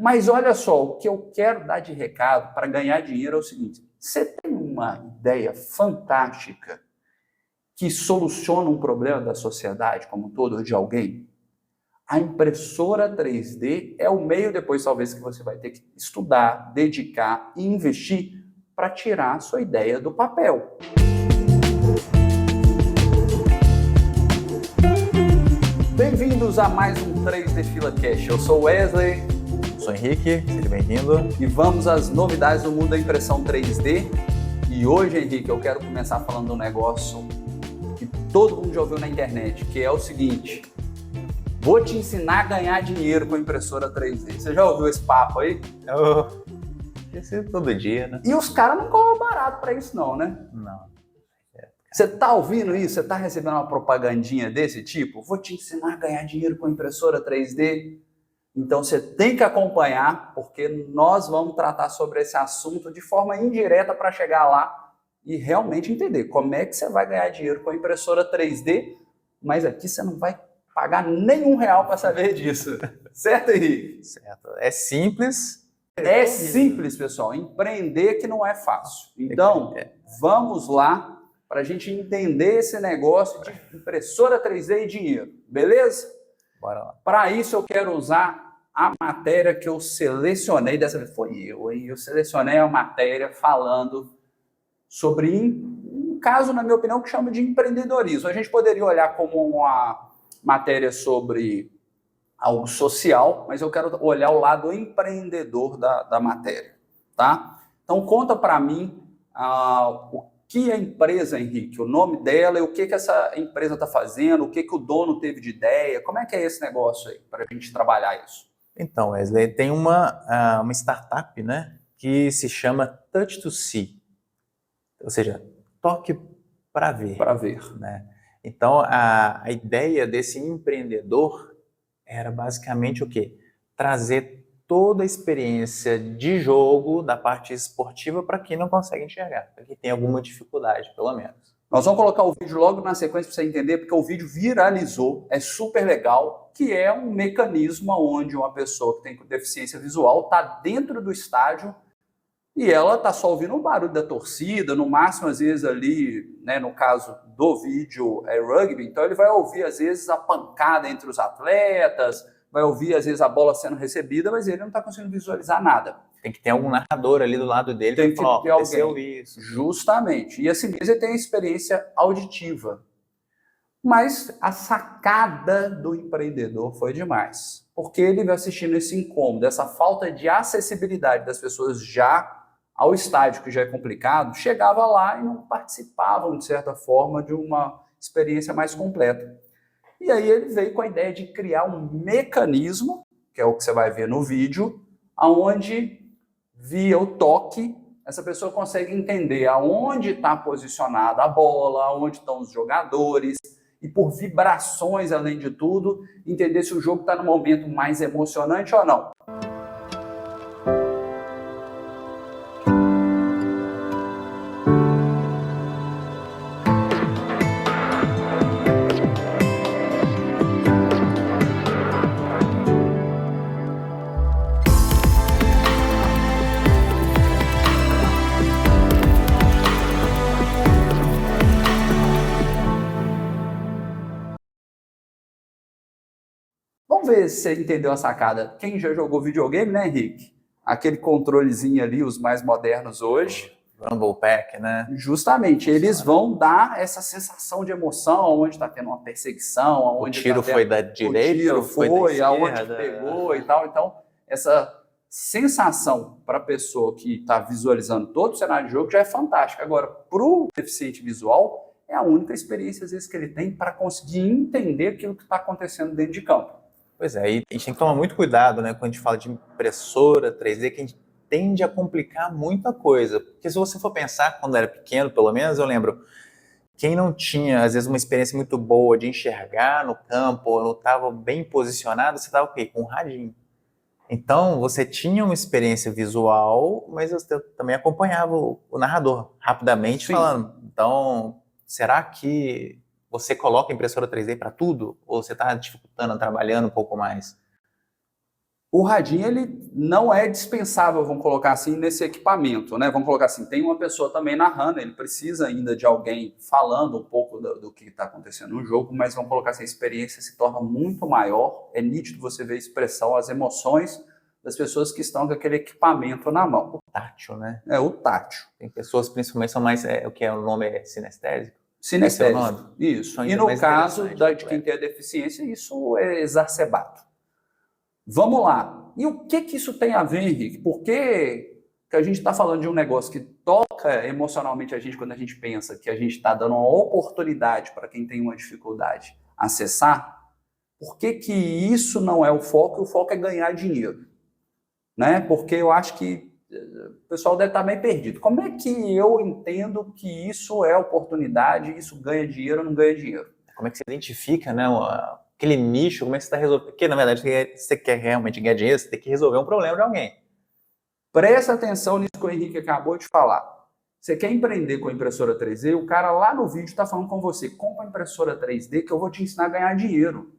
Mas olha só, o que eu quero dar de recado para ganhar dinheiro é o seguinte: você tem uma ideia fantástica que soluciona um problema da sociedade como um todo, ou de alguém? A impressora 3D é o meio depois, talvez, que você vai ter que estudar, dedicar e investir para tirar a sua ideia do papel. Bem-vindos a mais um 3D Fila Cash. Eu sou o Wesley. Sou Henrique, seja bem-vindo. E vamos às novidades do mundo da impressão 3D. E hoje, Henrique, eu quero começar falando de um negócio que todo mundo já ouviu na internet, que é o seguinte: vou te ensinar a ganhar dinheiro com a impressora 3D. Você já ouviu esse papo aí? Esse é todo dia, né? E os caras não cobram barato para isso não, né? Não. Você tá ouvindo isso? Você tá recebendo uma propagandinha desse tipo? Vou te ensinar a ganhar dinheiro com a impressora 3D. Então você tem que acompanhar, porque nós vamos tratar sobre esse assunto de forma indireta para chegar lá e realmente entender como é que você vai ganhar dinheiro com a impressora 3D, mas aqui você não vai pagar nenhum real para saber disso. Certo, Henrique? Certo. É simples. É simples, pessoal. Empreender que não é fácil. Então, vamos lá para a gente entender esse negócio de impressora 3D e dinheiro. Beleza? Bora lá. Para isso, eu quero usar a matéria que eu selecionei. Dessa vez foi eu, hein? Eu selecionei a matéria falando sobre um caso, na minha opinião, que chama de empreendedorismo. A gente poderia olhar como uma matéria sobre algo social, mas eu quero olhar o lado empreendedor da matéria, tá? Então, conta para mim o que a empresa, Henrique, o nome dela e o que essa empresa está fazendo, o que o dono teve de ideia, como é que é esse negócio aí, para a gente trabalhar isso? Então, Wesley, tem uma startup, né, que se chama Touch to See, ou seja, toque para ver. Para ver. Né? Então, a ideia desse empreendedor era basicamente o quê? Trazer toda a experiência de jogo da parte esportiva para quem não consegue enxergar, para quem tem alguma dificuldade, pelo menos. Nós vamos colocar o vídeo logo na sequência para você entender, porque o vídeo viralizou, é super legal, que é um mecanismo onde uma pessoa que tem deficiência visual está dentro do estádio e ela está só ouvindo o barulho da torcida, no máximo, às vezes, ali, né, no caso do vídeo, é rugby, então ele vai ouvir, às vezes, a pancada entre os atletas, vai ouvir, às vezes, a bola sendo recebida, mas ele não está conseguindo visualizar nada. Tem que ter algum narrador ali do lado dele tem que falar, ter alguém. Isso. Justamente. E assim mesmo ele tem a experiência auditiva. Mas a sacada do empreendedor foi demais. Porque ele vai assistindo esse incômodo, essa falta de acessibilidade das pessoas já ao estádio, que já é complicado, chegava lá e não participavam, de certa forma, de uma experiência mais completa. E aí ele veio com a ideia de criar um mecanismo, que é o que você vai ver no vídeo, onde, via o toque, essa pessoa consegue entender aonde está posicionada a bola, aonde estão os jogadores, e por vibrações, além de tudo, entender se o jogo está no momento mais emocionante ou não. Vamos ver se você entendeu a sacada. Quem já jogou videogame, né, Henrique? Aquele controlezinho ali, os mais modernos hoje. Rumble Pack, né? Justamente, eles vão dar essa sensação de emoção, onde está tendo uma perseguição, onde o tiro foi da direita, o tiro foi da esquerda, aonde esquerda, pegou e tal. Então, essa sensação para a pessoa que está visualizando todo o cenário de jogo já é fantástica. Agora, para o deficiente visual, é a única experiência, às vezes, que ele tem para conseguir entender aquilo que está acontecendo dentro de campo. Pois é, e a gente tem que tomar muito cuidado, né, quando a gente fala de impressora 3D, que a gente tende a complicar muita coisa. Porque se você for pensar, quando era pequeno, pelo menos, eu lembro, quem não tinha, às vezes, uma experiência muito boa de enxergar no campo, ou não estava bem posicionado, você estava o quê? Com um radinho. Então, você tinha uma experiência visual, mas você também acompanhava o narrador rapidamente. Sim. Falando. Então, será que você coloca a impressora 3D para tudo? Ou você está dificultando, trabalhando um pouco mais? O radinho, ele não é dispensável, vamos colocar assim, nesse equipamento, né? Vamos colocar assim, tem uma pessoa também narrando, ele precisa ainda de alguém falando um pouco do que está acontecendo no jogo, mas vamos colocar assim, a experiência se torna muito maior, é nítido você ver a expressão, as emoções das pessoas que estão com aquele equipamento na mão. O tátil, né? É o tátil. Tem pessoas, principalmente, são mais, o que é o nome é sinestésico? Sinestésico, Esse é o nome? isso. E Ainda no mais caso interessante, de quem tem a deficiência, isso é exacerbado. Vamos lá. E o que isso tem a ver, Henrique? Por que a gente está falando de um negócio que toca emocionalmente a gente quando a gente pensa que a gente está dando uma oportunidade para quem tem uma dificuldade acessar? Por que isso não é o foco? E o foco é ganhar dinheiro, né? Porque eu acho que o pessoal deve estar meio perdido. Como é que eu entendo que isso é oportunidade, isso ganha dinheiro ou não ganha dinheiro? Como é que você identifica, né, aquele nicho, como é que você está resolvendo? Porque, na verdade, você quer realmente ganhar dinheiro, você tem que resolver um problema de alguém. Presta atenção nisso que o Henrique acabou de falar. Você quer empreender com impressora 3D? O cara lá no vídeo está falando com você, compra a impressora 3D que eu vou te ensinar a ganhar dinheiro.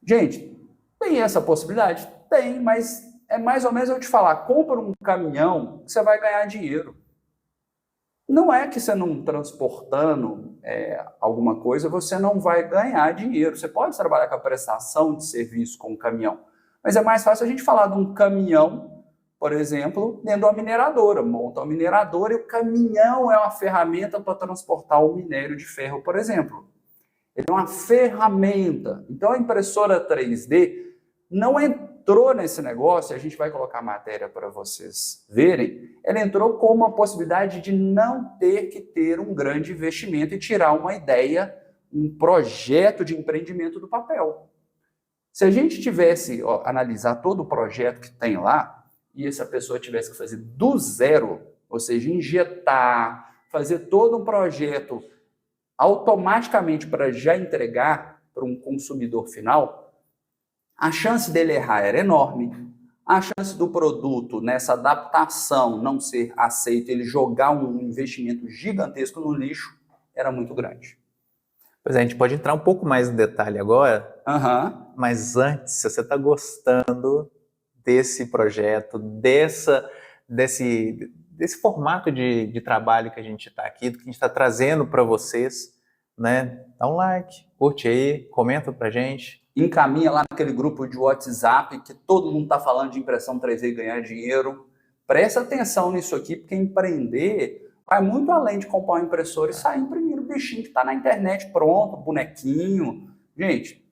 Gente, tem essa possibilidade? Tem, mas é mais ou menos eu te falar, compra um caminhão, você vai ganhar dinheiro. Não é que você não transportando alguma coisa, você não vai ganhar dinheiro. Você pode trabalhar com a prestação de serviço com o caminhão, mas é mais fácil a gente falar de um caminhão, por exemplo, dentro de uma mineradora. Monta uma mineradora e o caminhão é uma ferramenta para transportar o minério de ferro, por exemplo. Ele é uma ferramenta. Então a impressora 3D não entrou nesse negócio, a gente vai colocar a matéria para vocês verem, ela entrou com uma possibilidade de não ter que ter um grande investimento e tirar uma ideia, um projeto de empreendimento do papel. Se a gente tivesse, analisar todo o projeto que tem lá, e essa pessoa tivesse que fazer do zero, ou seja, injetar, fazer todo um projeto automaticamente para já entregar para um consumidor final, a chance dele errar era enorme, a chance do produto nessa adaptação não ser aceito, ele jogar um investimento gigantesco no lixo, era muito grande. Pois é, a gente pode entrar um pouco mais no detalhe agora, mas antes, se você está gostando desse projeto, desse formato de trabalho que a gente está aqui, do que a gente está trazendo para vocês, né? Dá um like, curte aí, comenta pra gente. Encaminha lá naquele grupo de WhatsApp que todo mundo está falando de impressão 3D e ganhar dinheiro. Presta atenção nisso aqui, porque empreender vai muito além de comprar uma impressora e sair imprimindo o bichinho que está na internet pronto, bonequinho. Gente,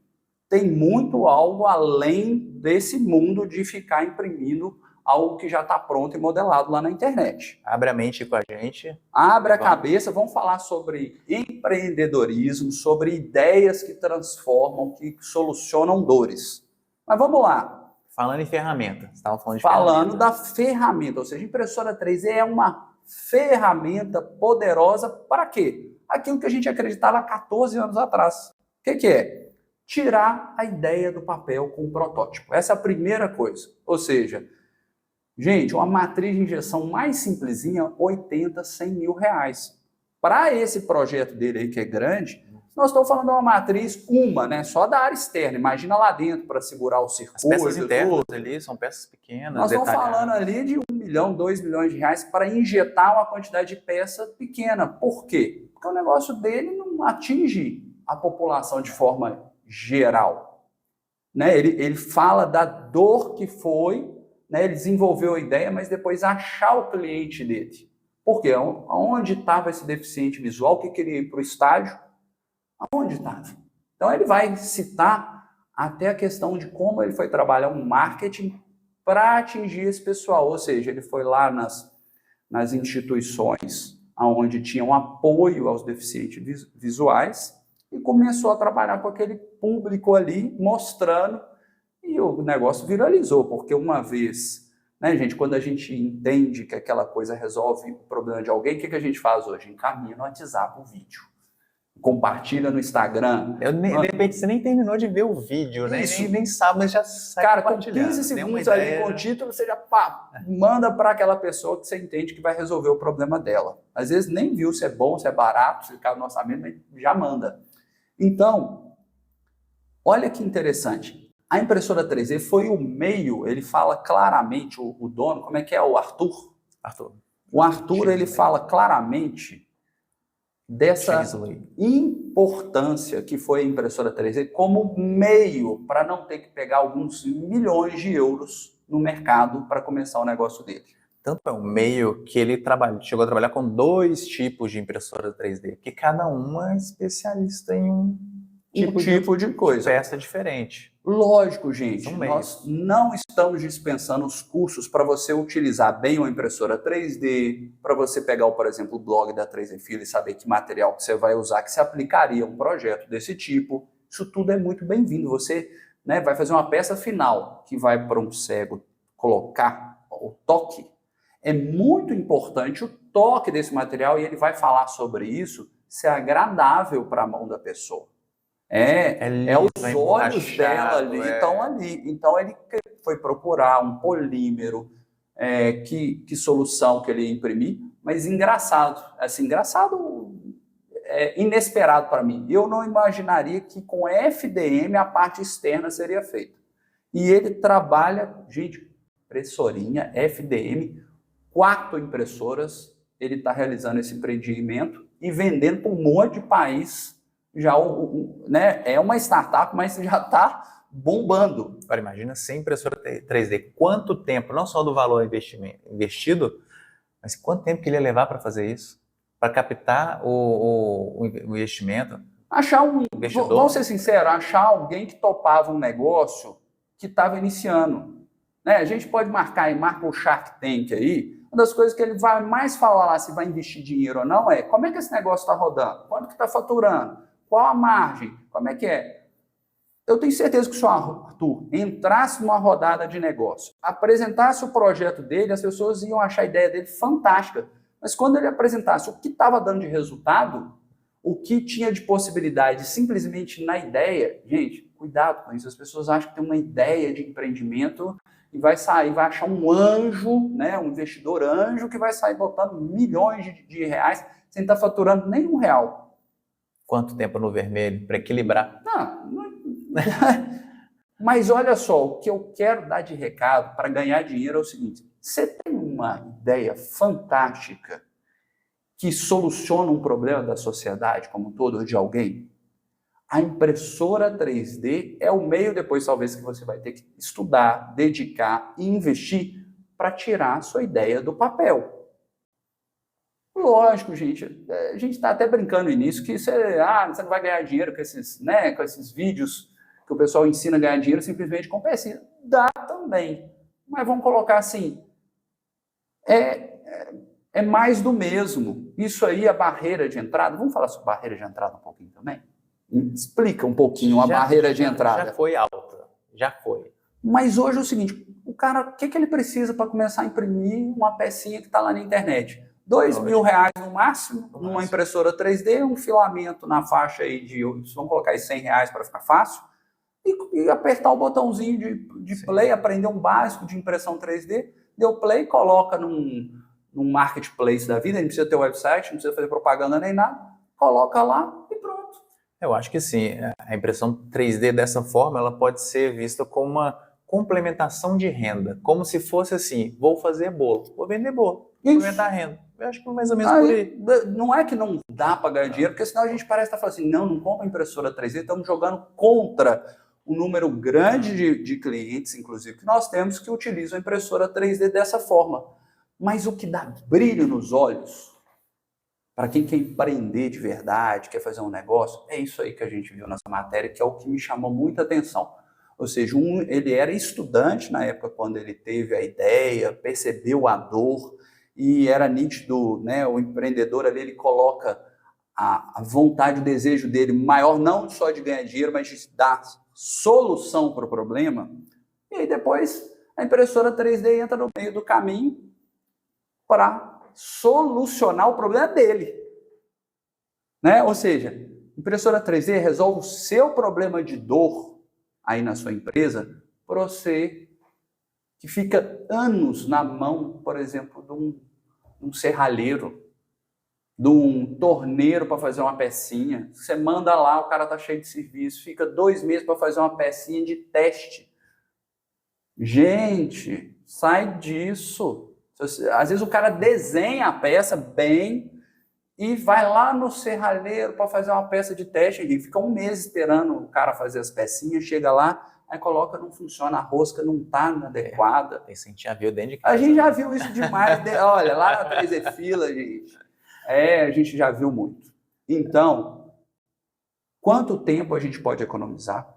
tem muito algo além desse mundo de ficar imprimindo algo que já está pronto e modelado lá na internet. Abre a mente com a gente. Abre a cabeça, vamos falar sobre empreendedorismo, sobre ideias que transformam, que solucionam dores. Mas vamos lá. Falando em ferramenta, você estava falando de ferramenta. Da ferramenta, ou seja, impressora 3D é uma ferramenta poderosa para quê? Aquilo que a gente acreditava há 14 anos atrás. O que é? Tirar a ideia do papel com o protótipo. Essa é a primeira coisa. Ou seja, gente, uma matriz de injeção mais simplesinha, 80, 100 mil reais. Para esse projeto dele aí, que é grande, nós estamos falando de uma matriz, né, só da área externa. Imagina lá dentro para segurar o circuito. As peças internas ali são peças pequenas, nós estamos falando ali de 1 milhão, 2 milhões de reais para injetar uma quantidade de peça pequena. Por quê? Porque o negócio dele não atinge a população de forma geral. Né? Ele fala da dor que foi, né? Ele desenvolveu a ideia, mas depois achar o cliente dele. Por quê? Onde estava esse deficiente visual que queria ir para o estágio? Aonde estava? Então ele vai citar até a questão de como ele foi trabalhar um marketing para atingir esse pessoal. Ou seja, ele foi lá nas instituições onde tinham apoio aos deficientes visuais e começou a trabalhar com aquele público ali, mostrando, e o negócio viralizou, porque uma vez, né, gente, quando a gente entende que aquela coisa resolve o problema de alguém, o que a gente faz hoje? Encaminha no WhatsApp o vídeo, compartilha no Instagram. De repente você nem terminou de ver o vídeo, né? Nem sabe, mas já sai. Cara, com 15 segundos ali com o título, você já manda para aquela pessoa que você entende que vai resolver o problema dela. Às vezes nem viu se é bom, se é barato, se cabe no orçamento, mas já manda. Então, olha que interessante. A impressora 3D foi o meio, ele fala claramente, o dono, como é que é, o Arthur? Arthur. O Arthur, ele fala claramente dessa Chisley. importância que foi a impressora 3D como meio para não ter que pegar alguns milhões de euros no mercado para começar o negócio dele. Tanto é um meio que ele chegou a trabalhar com 2 tipos de impressora 3D, que cada uma é especialista em um tipo de coisa. peça diferente. Lógico, gente, São nós meios. não estamos dispensando os cursos para você utilizar bem uma impressora 3D, para você pegar, por exemplo, o blog da 3D Fila e saber que material que você vai usar, que se aplicaria a um projeto desse tipo. Isso tudo é muito bem-vindo. Você, né, vai fazer uma peça final que vai para um cego colocar o toque. É muito importante o toque desse material e ele vai falar sobre isso ser agradável para a mão da pessoa. Os olhos dela ali estão ali. Então ele foi procurar um polímero, que solução que ele ia imprimir, mas engraçado, assim, inesperado para mim. Eu não imaginaria que com FDM a parte externa seria feita. E ele trabalha, gente, impressorinha, FDM, 4 impressoras, ele está realizando esse empreendimento e vendendo para um monte de país. Já né, é uma startup, mas já está bombando. Agora imagina sem impressora 3D, quanto tempo, não só do valor investido, mas quanto tempo que ele ia levar para fazer isso? Para captar o investimento? Achar investidor. Vamos ser sinceros, achar alguém que topava um negócio que estava iniciando. Né? A gente pode marca o Shark Tank aí. Uma das coisas que ele vai mais falar lá, se vai investir dinheiro ou não, é como é que esse negócio está rodando, quanto que está faturando, qual a margem, como é que é. Eu tenho certeza que se o Arthur entrasse numa rodada de negócio, apresentasse o projeto dele, as pessoas iam achar a ideia dele fantástica. Mas quando ele apresentasse o que estava dando de resultado, o que tinha de possibilidade simplesmente na ideia, gente, cuidado com isso. As pessoas acham que tem uma ideia de empreendimento e vai achar um anjo, né, um investidor anjo que vai sair botando milhões de reais sem estar faturando nem R$1. Quanto tempo no vermelho para equilibrar? Não. Mas olha só, o que eu quero dar de recado para ganhar dinheiro é o seguinte: você tem uma ideia fantástica que soluciona um problema da sociedade como um todo, ou de alguém? A impressora 3D é o meio depois, talvez, que você vai ter que estudar, dedicar e investir para tirar a sua ideia do papel. Lógico, gente, a gente está até brincando nisso, que você não vai ganhar dinheiro com esses vídeos que o pessoal ensina a ganhar dinheiro simplesmente com pecinha. Dá também, mas vamos colocar assim, é mais do mesmo. Isso aí, a barreira de entrada, vamos falar sobre barreira de entrada um pouquinho também? Explica um pouquinho a barreira de entrada. Já foi alta, já foi. Mas hoje é o seguinte, o cara, o que ele precisa para começar a imprimir uma pecinha que está lá na internet? R$2.000 no máximo, numa impressora 3D, um filamento na faixa aí vamos colocar aí R$100 para ficar fácil, e apertar o botãozinho de play, aprender um básico de impressão 3D, deu play, coloca num marketplace da vida, não precisa ter website, não precisa fazer propaganda nem nada, coloca lá e pronto. Eu acho que sim, a impressão 3D dessa forma, ela pode ser vista como uma complementação de renda, como se fosse assim, vou fazer bolo, vou vender bolo, complementar a renda. Eu acho que mais ou menos por aí. Não é que não dá para ganhar dinheiro, porque senão a gente parece estar falando assim, não compra impressora 3D, estamos jogando contra um número grande de clientes, inclusive, que nós temos que utilizam a impressora 3D dessa forma. Mas o que dá brilho nos olhos, para quem quer empreender de verdade, quer fazer um negócio, é isso aí que a gente viu nessa matéria, que é o que me chamou muita atenção. Ou seja, ele era estudante na época quando ele teve a ideia, percebeu a dor, e era nítido, né? O empreendedor ali, ele coloca a vontade, o desejo dele maior, não só de ganhar dinheiro, mas de dar solução para o problema. E aí depois a impressora 3D entra no meio do caminho para solucionar o problema dele. Né? Ou seja, impressora 3D resolve o seu problema de dor aí na sua empresa para você que fica anos na mão, por exemplo, de um serralheiro. de um torneiro para fazer uma pecinha. Você manda lá, o cara tá cheio de serviço, fica 2 meses para fazer uma pecinha de teste. Gente, sai disso. Às vezes o cara desenha a peça bem e vai lá no serralheiro para fazer uma peça de teste e fica 1 mês esperando o cara fazer as pecinhas, chega lá, aí coloca, não funciona, a rosca não tá adequada. Isso a gente já viu dentro de casa. A gente já viu isso demais. Olha, lá na 3E Fila, gente. A gente já viu muito. Então, quanto tempo a gente pode economizar?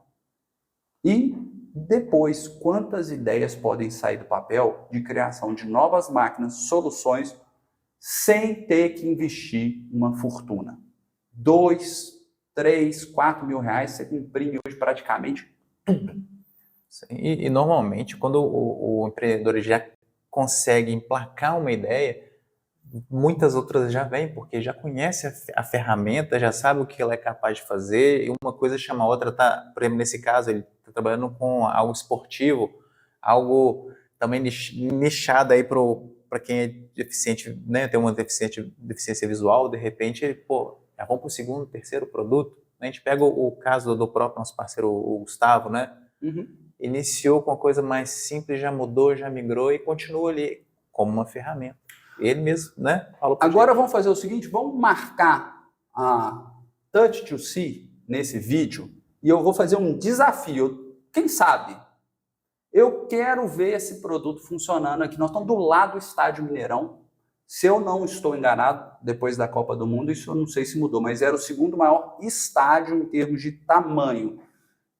E depois, quantas ideias podem sair do papel de criação de novas máquinas, soluções, sem ter que investir uma fortuna? 2, 3, 4 mil reais, você imprime hoje praticamente tudo. E normalmente, quando o empreendedor já consegue emplacar uma ideia, muitas outras já vêm, porque já conhece a ferramenta, já sabe o que ela é capaz de fazer, e uma coisa chama a outra. Por exemplo, nesse caso, ele está trabalhando com algo esportivo, algo também nichado aí para quem é deficiente, né, tem uma deficiência visual, de repente, já vão para o segundo, terceiro produto. A gente pega o caso do próprio nosso parceiro, o Gustavo, né? Uhum. Iniciou com uma coisa mais simples, já mudou, já migrou e continua ali como uma ferramenta. Ele mesmo, né? Agora vamos fazer o seguinte, vamos marcar a Touch to See nesse vídeo e eu vou fazer um desafio. Quem sabe? Eu quero ver esse produto funcionando aqui. Nós estamos do lado do Estádio Mineirão. Se eu não estou enganado, depois da Copa do Mundo, isso eu não sei se mudou, mas era o 2º maior estádio em termos de tamanho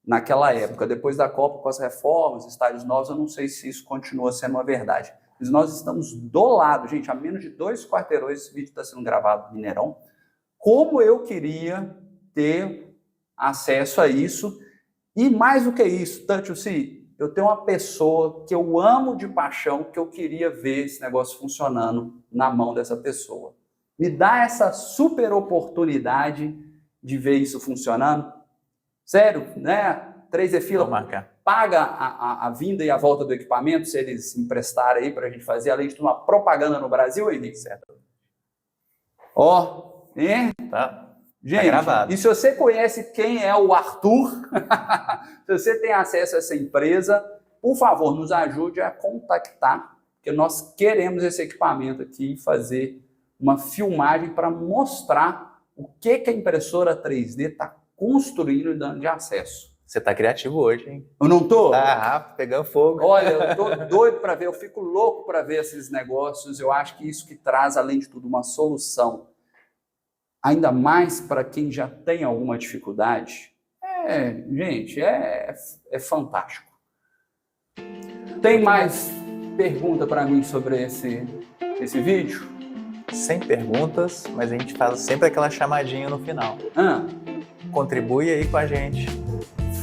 naquela época. Depois da Copa, com as reformas, estádios novos, eu não sei se isso continua sendo uma verdade. Mas nós estamos do lado, gente, a menos de 2 quarteirões, esse vídeo está sendo gravado no Mineirão. Como eu queria ter acesso a isso. E mais do que isso, Touch to See, eu tenho uma pessoa que eu amo de paixão, que eu queria ver esse negócio funcionando na mão dessa pessoa. Me dá essa super oportunidade de ver isso funcionando. Sério, né? 3E Fila paga a vinda e a volta do equipamento, se eles emprestarem aí para a gente fazer, além de uma propaganda no Brasil, Henrique, certo? Ó, hein? Tá. Gente, tá gravado. E se você conhece quem é o Arthur, se você tem acesso a essa empresa, por favor, nos ajude a contactar, porque nós queremos esse equipamento aqui e fazer uma filmagem para mostrar o que a impressora 3D está construindo e dando de acesso. Você está criativo hoje, hein? Eu não tô? Tá rápido, pegando fogo. Olha, eu tô doido para ver, eu fico louco para ver esses negócios. Eu acho que isso que traz, além de tudo, uma solução, ainda mais para quem já tem alguma dificuldade. Gente, é fantástico. Tem mais pergunta para mim sobre esse vídeo? Sem perguntas, mas a gente faz sempre aquela chamadinha no final. Contribui aí com a gente.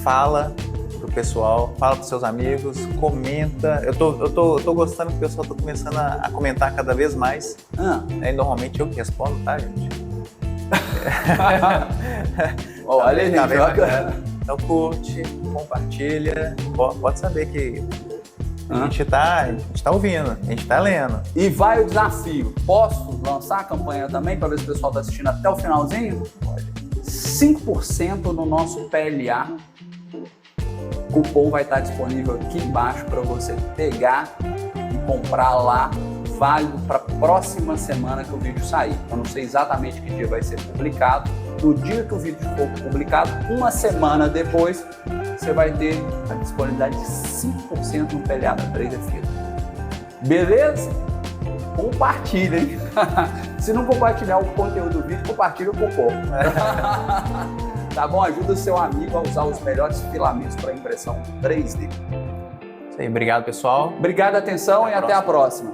Fala pro pessoal, fala pros seus amigos, comenta. Eu tô gostando que o pessoal tá começando a comentar cada vez mais. Normalmente eu que respondo, tá, gente? Olha, gente, então curte, compartilha. Pode saber que a gente tá ouvindo, a gente tá lendo. E vai o desafio. Posso lançar a campanha também para ver se o pessoal tá assistindo até o finalzinho? Pode. 5% no nosso PLA. O cupom vai estar disponível aqui embaixo para você pegar e comprar lá, válido para a próxima semana que o vídeo sair. Eu não sei exatamente que dia vai ser publicado. No dia que o vídeo for publicado, uma semana depois, você vai ter a disponibilidade de 5% no PLA da 3E Fila. Beleza? Compartilha, hein? Se não compartilhar o conteúdo do vídeo, compartilha o cupom. Tá bom? Ajuda o seu amigo a usar os melhores filamentos para impressão 3D. Isso aí, obrigado, pessoal. Obrigado, atenção, e até a próxima.